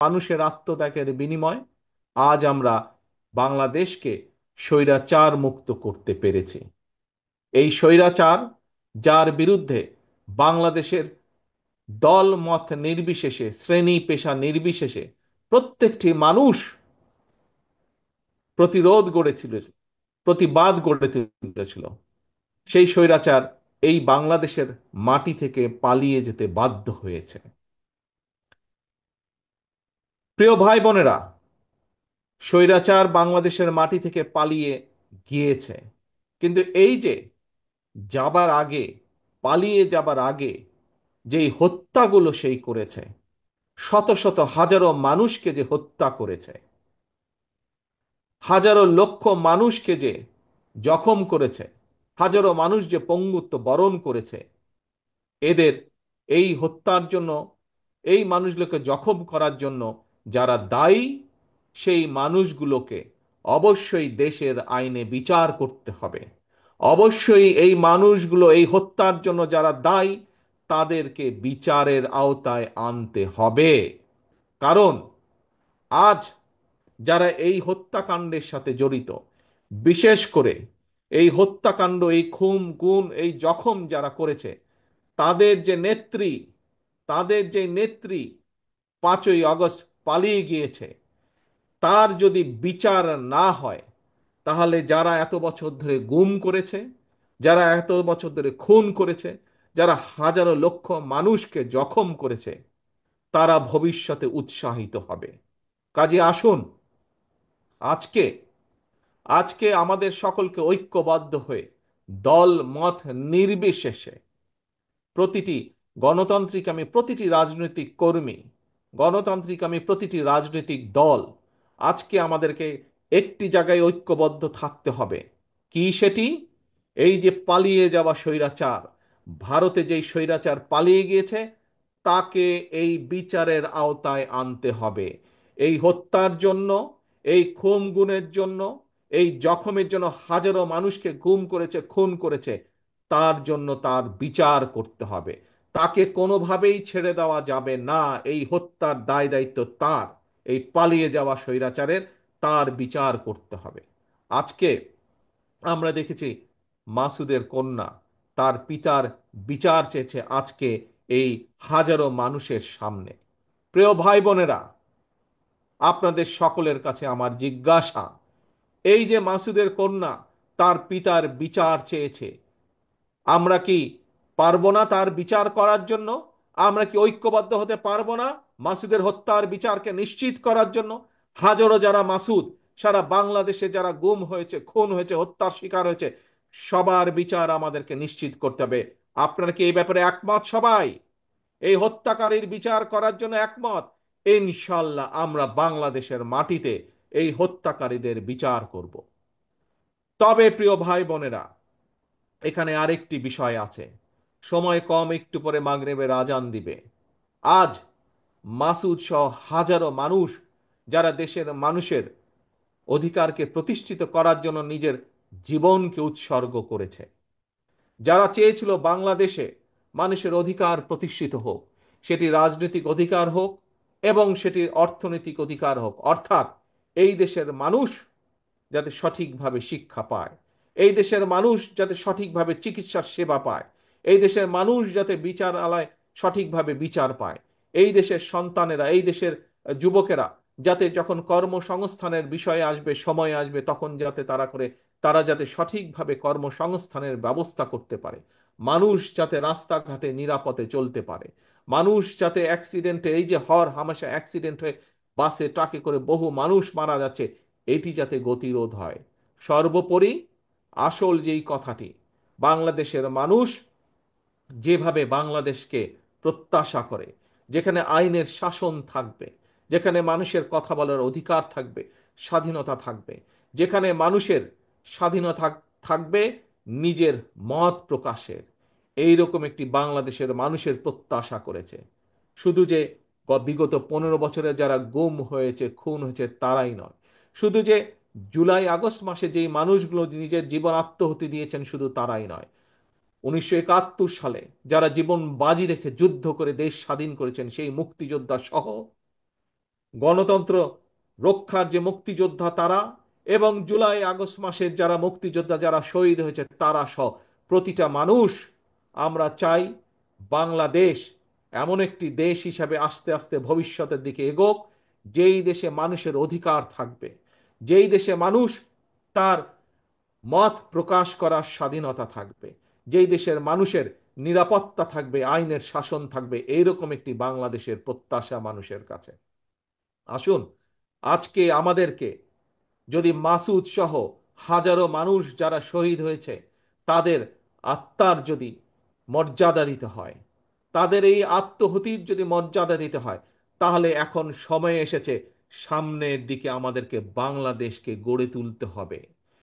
মানুষের আত্মত্যাগের বিনিময় আজ আমরা বাংলাদেশকে স্বৈরাচার মুক্ত করতে পেরেছি। এই স্বৈরাচার, যার বিরুদ্ধে বাংলাদেশের দল মত নির্বিশেষে, শ্রেণী পেশা নির্বিশেষে প্রত্যেকটি মানুষ প্রতিরোধ গড়েছিল, প্রতিবাদ গড়ে তুলেছিল, সেই স্বৈরাচার এই বাংলাদেশের মাটি থেকে পালিয়ে যেতে বাধ্য হয়েছে। প্রিয় ভাই বোনেরা, স্বৈরাচার বাংলাদেশের মাটি থেকে পালিয়ে গিয়েছে, কিন্তু এই যে যাবার আগে, পালিয়ে যাবার আগে যেই হত্যাগুলো সেই করেছে, শত শত হাজারো মানুষকে যে হত্যা করেছে, হাজারো লক্ষ মানুষকে যে জখম করেছে, হাজারো মানুষ যে পঙ্গুত্ব বরণ করেছে, এদের এই হত্যার জন্য, এই মানুষগুলোকে জখম করার জন্য যারা দায়ী, সেই মানুষগুলোকে অবশ্যই দেশের আইনে বিচার করতে হবে। অবশ্যই এই মানুষগুলো, এই হত্যার জন্য যারা দায়ী, তাদেরকে বিচারের আওতায় আনতে হবে। কারণ আজ যারা এই হত্যাকাণ্ডের সাথে জড়িত, বিশেষ করে এই হত্যাকাণ্ড, এই খুন গুম, এই জখম যারা করেছে, তাদের যে নেত্রী, তাদের যে নেত্রী 5ই আগস্ট পালিয়ে গিয়েছে, তার যদি বিচার না হয়, তাহলে যারা এত বছর ধরে গুম করেছে, যারা এত বছর ধরে খুন করেছে, যারা হাজারো লক্ষ মানুষকে জখম করেছে, তারা ভবিষ্যতে উৎসাহিত হবে। কাজে আসুন, আজকে আজকে আমাদের সকলকে ঐক্যবদ্ধ হয়ে, দল মত নির্বিশেষে, প্রতিটি গণতান্ত্রিক আমি প্রতিটি রাজনৈতিক কর্মী, গণতান্ত্রিক আমি প্রতিটি রাজনৈতিক দল, আজকে আমাদেরকে একটি জায়গায় ঐক্যবদ্ধ থাকতে হবে। কি সেটি? এই যে পালিয়ে যাওয়া স্বৈরাচার, ভারতে যেই স্বৈরাচার পালিয়ে গিয়েছে, তাকে এই বিচারের আওতায় আনতে হবে। এই হত্যার জন্য, এই খুন গুমের জন্য, এই জখমের জন্য, হাজারো মানুষকে গুম করেছে, খুন করেছে, তার জন্য তার বিচার করতে হবে। তাকে কোনোভাবেই ছেড়ে দেওয়া যাবে না। এই হত্যার দায় দায়িত্ব তার, এই পালিয়ে যাওয়া স্বৈরাচারের, তার বিচার করতে হবে। আজকে আমরা দেখেছি মাসুদের কন্যা তার পিতার বিচার চেয়েছে আজকে এই হাজারো মানুষের সামনে। প্রিয় ভাই বোনেরা, আপনাদের সকলের কাছে আমার জিজ্ঞাসা, এই যে মাসুদের কন্যা তার পিতার বিচার চেয়েছে, আমরা কি পারবো না তার বিচার করার জন্য? আমরা কি ঐক্যবদ্ধ হতে পারবো না মাসুদের হত্যার বিচারকে নিশ্চিত করার জন্য? হাজারো যারা মাসুদ, সারা বাংলাদেশে যারা গুম হয়েছে, খুন হয়েছে, হত্যার শিকার হয়েছে, সবার বিচার আমাদেরকে নিশ্চিত করতে হবে। আপনারা কি এই ব্যাপারে একমত সবাই? এই হত্যাকারীর বিচার করার জন্য একমত? ইনশাল্লাহ আমরা বাংলাদেশের মাটিতে এই হত্যাকারীদের বিচার করব। তবে প্রিয় ভাই বোনেরা, এখানে আরেকটি বিষয় আছে। সময় কম, একটু পরে মাগরিবের আজান দিবে। আজ মাসুদ সহ হাজারো মানুষ, যারা দেশের মানুষের অধিকারকে প্রতিষ্ঠিত করার জন্য নিজের জীবনকে উৎসর্গ করেছে, যারা চেয়েছিল বাংলাদেশে মানুষের অধিকার প্রতিষ্ঠিত হোক, সেটি রাজনৈতিক অধিকার হোক এবং সেটি অর্থনৈতিক অধিকার হোক, অর্থাৎ এই দেশের মানুষ যাতে সঠিকভাবে শিক্ষা পায়, এই দেশের মানুষ যাতে সঠিকভাবে চিকিৎসার সেবা পায়, এই দেশের মানুষ যাতে বিচারালয় সঠিকভাবে বিচার পায়, এই দেশের সন্তানেরা, এই দেশের যুবকেরা যাতে যখন কর্মসংস্থানের বিষয়ে আসবে, সময় আসবে, তখন যাতে তারা যাতে সঠিকভাবে কর্মসংস্থানের ব্যবস্থা করতে পারে, মানুষ যাতে রাস্তাঘাটে নিরাপদে চলতে পারে, মানুষ যাতে অ্যাক্সিডেন্টে, এই যে হর হামেশা অ্যাক্সিডেন্ট হয়ে বাসে ট্রাকে করে বহু মানুষ মারা যাচ্ছে, এটি যাতে গতিরোধ হয়। সর্বোপরি আসল যেই কথাটি, বাংলাদেশের মানুষ যেভাবে বাংলাদেশকে প্রত্যাশা করে, যেখানে আইনের শাসন থাকবে, যেখানে মানুষের কথা বলার অধিকার থাকবে, স্বাধীনতা থাকবে, যেখানে মানুষের স্বাধীনতা থাকবে নিজের মত প্রকাশের, এই রকম একটি বাংলাদেশের মানুষের প্রত্যাশা করেছে। শুধু যে বিগত 15 বছরে যারা গুম হয়েছে, খুন হয়েছে, তারাই নয়, শুধু যে জুলাই আগস্ট মাসে যেই মানুষগুলো নিজের জীবন আত্মহতি দিয়েছেন, শুধু তারাই নয়, 1971 সালে যারা জীবন বাজি রেখে যুদ্ধ করে দেশ স্বাধীন করেছেন, সেই মুক্তিযোদ্ধা সহ গণতন্ত্র রক্ষার যে মুক্তিযোদ্ধা তারা, এবং জুলাই আগস্ট মাসের যারা মুক্তিযোদ্ধা যারা শহীদ হয়েছে তারা সহ প্রতিটা মানুষ, আমরা চাই বাংলাদেশ এমন একটি দেশ হিসাবে আস্তে আস্তে ভবিষ্যতের দিকে এগোক, যেই দেশে মানুষের অধিকার থাকবে, যেই দেশে মানুষ তার মত প্রকাশ করার স্বাধীনতা থাকবে, যেই দেশের মানুষের নিরাপত্তা থাকবে, আইনের শাসন থাকবে। এইরকম একটি বাংলাদেশের প্রত্যাশা মানুষের কাছে। আসুন আজকে আমাদেরকে, যদি মাসুদ সহ হাজারো মানুষ যারা শহীদ হয়েছে তাদের আত্মার যদি মর্যাদা দিতে হয়, তাদের এই আত্মহুতির যদি মর্যাদা দিতে হয়, তাহলে এখন সময় এসেছে, সামনের দিকে আমাদেরকে বাংলাদেশকে গড়ে তুলতে হবে।